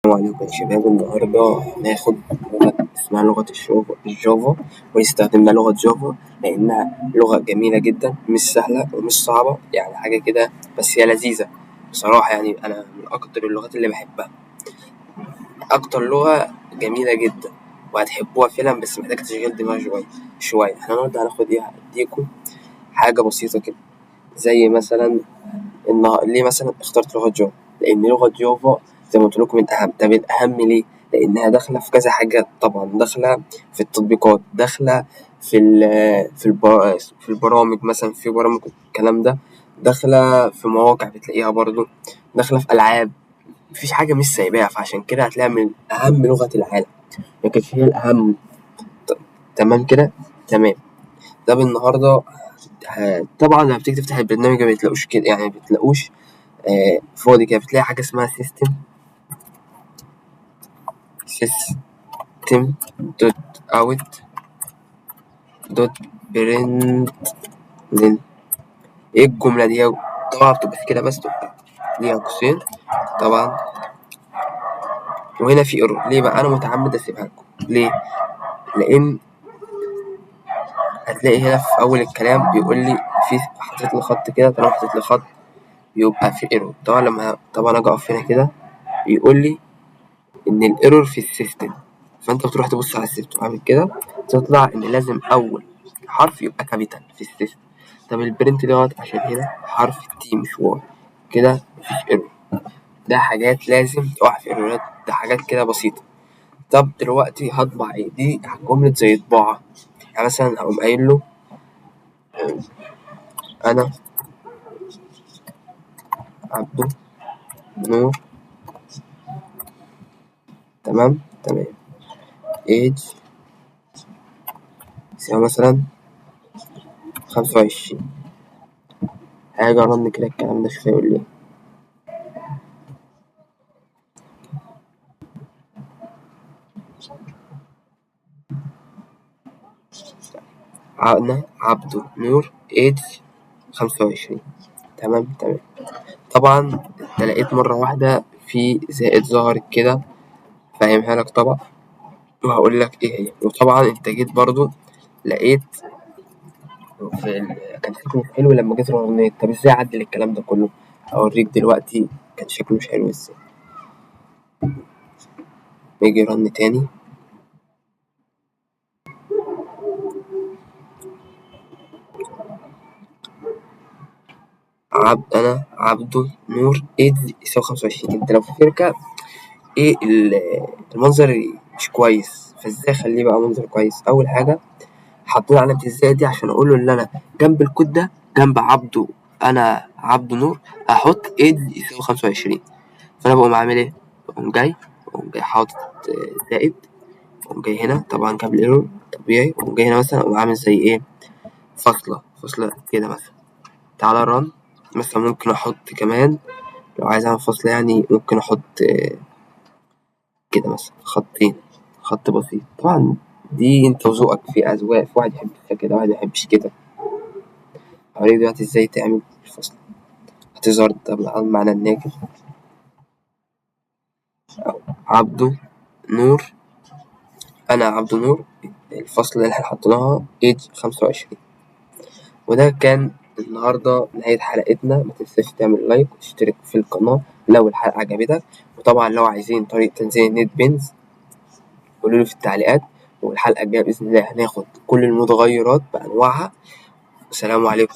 السلام عليكم يا شباب. النهاردة هناخد لغة اسمها لغة الجافا، واستخدمنا لغة جافا لأنها لغة جميلة جدا، مش سهلة ومش صعبة، يعني حاجة كده، بس هي لذيذة بصراحة. يعني أنا من أكتر اللغات اللي بحبها، أكتر لغة جميلة جدا وهتحبوها فعلا، بس محتاجة تشغيل دماغ شوية. احنا النهاردة هناخد هديكوا حاجة بسيطة كده، زي مثلا ليه مثلا اخترت لغة جافا؟ لأن لغة جافا زي ما قلت لكم من أهم. طب الأهم ليه؟ لأنها داخلة في كذا حاجة، طبعا داخلة في التطبيقات، داخلة في البرامج، مثلا في برامج الكلام ده، داخلة في مواقع بتلاقيها برضو، داخلة في ألعاب. مفيش حاجة مش سايباها، فعشان كده هتلاقيها من أهم لغة العالم، لكن هي الأهم. تمام كده، تمام. ده النهاردة طبعا لما بتيجي تفتح البرنامج ما بتلاقوش كده، يعني ما بتلاقوش فاضي كده، بتلاقي حاجة اسمها سيستم دوت اوت دوت برنت لين. ايه الجملة دي؟ طبعا بتبقى كده، بس تبقى ليها قوسين طبعا، وهنا في ايرور. ليه بقى؟ انا متعمد اسيبها لكم. ليه؟ لان هتلاقي هنا في اول الكلام بيقول لي في حاطط لي خط كده، طالما حاطط لي خط يبقى في ايرور. طبعا لما اجي اقف هنا كده بيقول لي ان الايرور في السيستم، فانت بتروح تبص على السيستم عامل كده، تطلع ان لازم اول حرف يبقى كابيتال في السيستم. طب البرنت دوت عشان هنا حرف تي مش واي، كده مفيش ايرور. ده حاجات لازم تقع في ايرورات، ده حاجات كده بسيطة. طب دلوقتي هطبع ايه؟ دي جملة زي طباعة. يعني مثلا هقوم قايل له انا عبده نور، تمام تمام، ايج يساوي مثلا 25. هاجي ارن كده الكلام ده، شوية يقول لي أنا عبده نور ايج 25. تمام تمام. طبعا انت لقيت مرة واحدة في زائد ظهرت كده، فاهمها لك طبعا وهقول لك ايه هي. وطبعا انت جيت برضو لقيت كان شكله مش حلو لما جيت رنيت. طب ازاي اعدل الكلام ده كله؟ هوريك دلوقتي كان شكله مش حلو ازاي. نيجي رن تاني، انا عبده نور ايد يساوي 25. انت لو في شركة ايه المنظر مش كويس، فازاي اخليه بقى منظر كويس؟ اول حاجة حطيت علامة ازاي دي عشان اقول له ان انا جنب الكود ده، جنب عبده انا عبده نور، احط ايد يساوي 25. فانا بقوم عامل ايه؟ بقوم جاي حاطط زائد، بقوم جاي هنا طبعا جاب الايرور طبيعي، بقوم جاي هنا مثلا اقوم عامل زي ايه، فاصلة كده مثلا. تعالى رن. مثلا ممكن احط كمان، لو عايز اعمل فاصلة يعني ممكن احط كده مثلا خطين، خط بسيط. طبعا دي انت وذوقك، في اذواق، في واحد يحب كده واحد ميحبش كده. هوريك دلوقتي ازاي تعمل الفصل. هتظهر طبعا معنى الناجح أو عبده نور، أنا عبده نور، الفصل اللي احنا حطيناها ايج 25. وده كان النهاردة نهاية حلقتنا. متنساش تعمل لايك وتشترك في القناة لو الحلقة عجبتك. وطبعا لو عايزين طريقة تنزيل النت بينز قولولي في التعليقات. والحلقة الجاية بإذن الله هناخد كل المتغيرات بأنواعها. السلام عليكم.